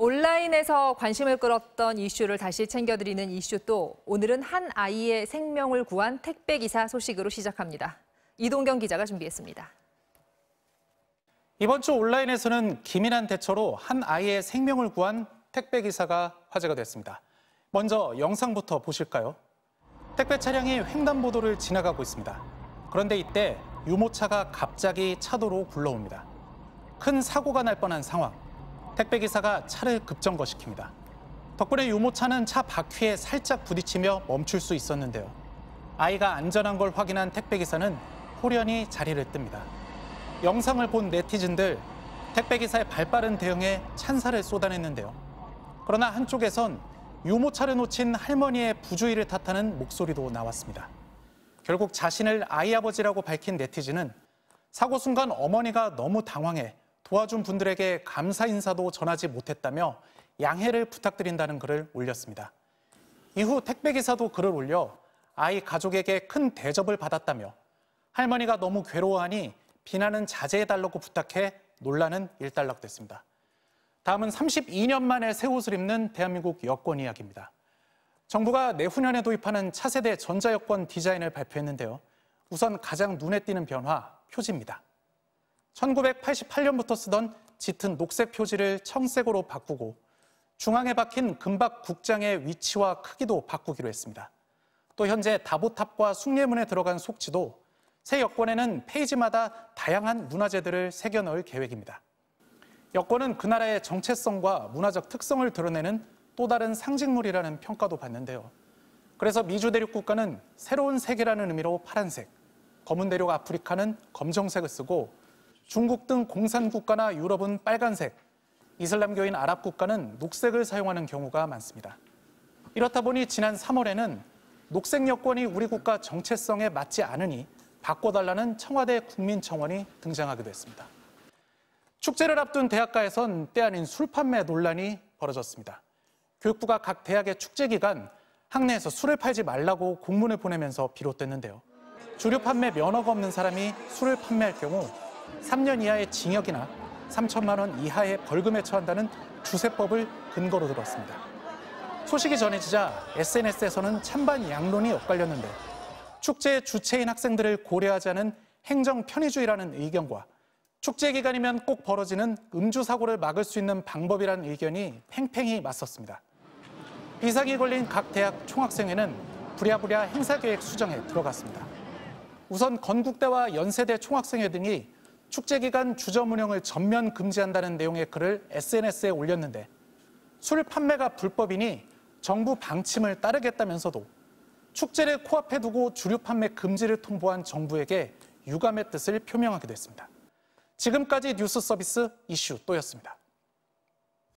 온라인에서 관심을 끌었던 이슈를 다시 챙겨드리는 이슈또 오늘은 한 아이의 생명을 구한 택배기사 소식으로 시작합니다. 이동경 기자가 준비했습니다. 이번 주 온라인에서는 기민한 대처로 한 아이의 생명을 구한 택배기사가 화제가 됐습니다. 먼저 영상부터 보실까요? 택배 차량이 횡단보도를 지나가고 있습니다. 그런데 이때 유모차가 갑자기 차도로 굴러옵니다. 큰 사고가 날 뻔한 상황. 택배기사가 차를 급정거시킵니다. 덕분에 유모차는 차 바퀴에 살짝 부딪히며 멈출 수 있었는데요. 아이가 안전한 걸 확인한 택배기사는 호련히 자리를 뜹니다. 영상을 본 네티즌들, 택배기사의 발빠른 대응에 찬사를 쏟아냈는데요. 그러나 한쪽에선 유모차를 놓친 할머니의 부주의를 탓하는 목소리도 나왔습니다. 결국 자신을 아이 아버지라고 밝힌 네티즌은 사고 순간 어머니가 너무 당황해 도와준 분들에게 감사 인사도 전하지 못했다며 양해를 부탁드린다는 글을 올렸습니다. 이후 택배기사도 글을 올려 아이 가족에게 큰 대접을 받았다며 할머니가 너무 괴로워하니 비난은 자제해달라고 부탁해 논란은 일단락됐습니다. 다음은 32년 만에 새 옷을 입는 대한민국 여권 이야기입니다. 정부가 내후년에 도입하는 차세대 전자여권 디자인을 발표했는데요. 우선 가장 눈에 띄는 변화, 표지입니다. 1988년부터 쓰던 짙은 녹색 표지를 청색으로 바꾸고 중앙에 박힌 금박 국장의 위치와 크기도 바꾸기로 했습니다. 또 현재 다보탑과 숭례문에 들어간 속지도 새 여권에는 페이지마다 다양한 문화재들을 새겨 넣을 계획입니다. 여권은 그 나라의 정체성과 문화적 특성을 드러내는 또 다른 상징물이라는 평가도 받는데요. 그래서 미주 대륙 국가는 새로운 세계라는 의미로 파란색, 검은 대륙 아프리카는 검정색을 쓰고 중국 등 공산국가나 유럽은 빨간색, 이슬람교인 아랍 국가는 녹색을 사용하는 경우가 많습니다. 이렇다 보니 지난 3월에는 녹색 여권이 우리 국가 정체성에 맞지 않으니 바꿔달라는 청와대 국민청원이 등장하기도 했습니다. 축제를 앞둔 대학가에선 때 아닌 술 판매 논란이 벌어졌습니다. 교육부가 각 대학의 축제 기간 학내에서 술을 팔지 말라고 공문을 보내면서 비롯됐는데요. 주류 판매 면허가 없는 사람이 술을 판매할 경우 3년 이하의 징역이나 3천만 원 이하의 벌금에 처한다는 주세법을 근거로 들었습니다. 소식이 전해지자 SNS에서는 찬반 양론이 엇갈렸는데 축제의 주체인 학생들을 고려하지 않은 행정 편의주의라는 의견과 축제 기간이면 꼭 벌어지는 음주 사고를 막을 수 있는 방법이라는 의견이 팽팽히 맞섰습니다. 비상이 걸린 각 대학 총학생회는 부랴부랴 행사계획 수정에 들어갔습니다. 우선 건국대와 연세대 총학생회 등이 축제 기간 주점 운영을 전면 금지한다는 내용의 글을 SNS에 올렸는데 술 판매가 불법이니 정부 방침을 따르겠다면서도 축제를 코앞에 두고 주류 판매 금지를 통보한 정부에게 유감의 뜻을 표명하기도 했습니다. 지금까지 뉴스 서비스 이슈 또였습니다.